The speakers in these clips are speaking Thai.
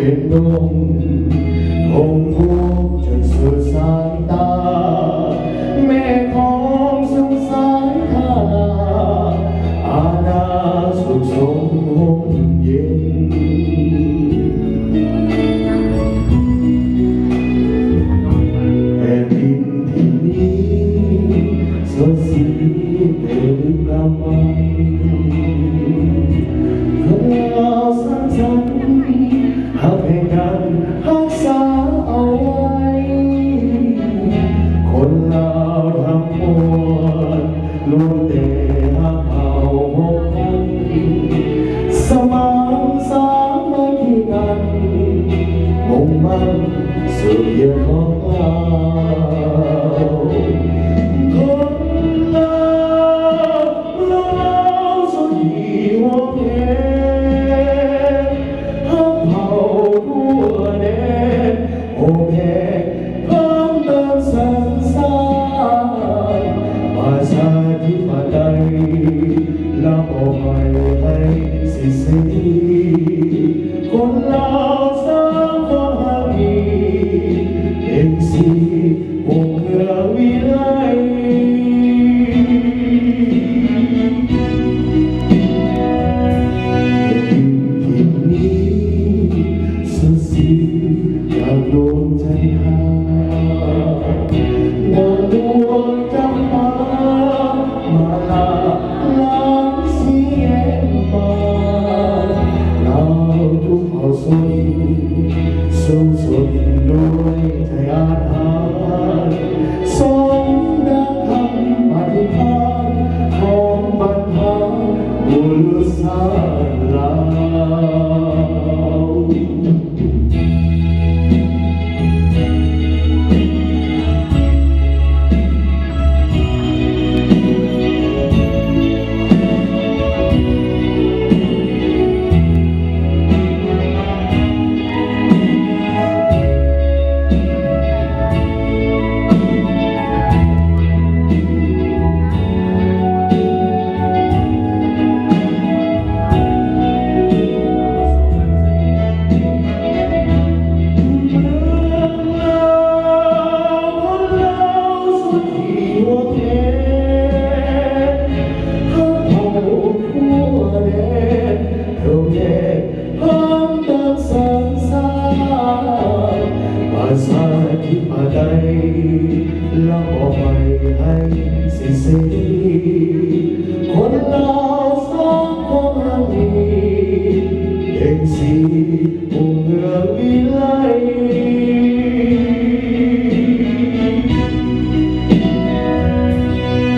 เป็นดงคงพวกจนสุดสายตาแม่ของสงสารข้าอาณาสุขสมห่มเย็นแผ่นดินที่นี้สดสีเป็นกำมันเราสร้างสรรค์หักให้กันรักษาเอาไว้คนเราทั้งปวงล้วนแต่หักเอาพบกันสมานสามัคคีกันมุ่งมั่นสู่เยือนของเราโอเคพร้อมเดินสรรสร้างประชาธิปไตยและบอกไม่ให้สิ้นสิ้นคนเราสร้างความหักดีเอ็มซีวงเรือวิไลดวงใจหาดวงจำปามาลาล้างเสียงปาเราทุกข์เอาสุดสู้สุดด้วยใจอาถรรพ์สมดังคำอธิษฐานของบรรพบุรุษเราประชาธิปไตยและบอกไม่ให้สิ้นสิ้นคนเราสร้างความรักดีเด็กสีมุ่งเรือวิไล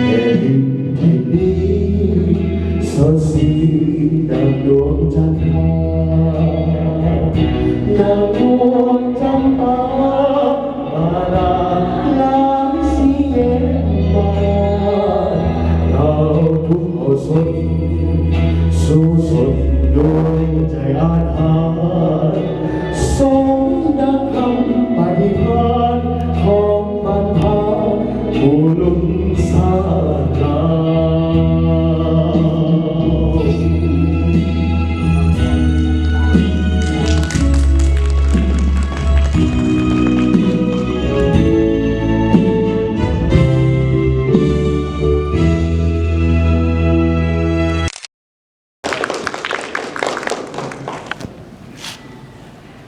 แผ่นดินที่นี้สดสีดังดวงจันทราดังดวงจำปามาลาล้างเสียงปาเราทุกข์เอาสุดสู้สุดด้วยใจอาถรรพ์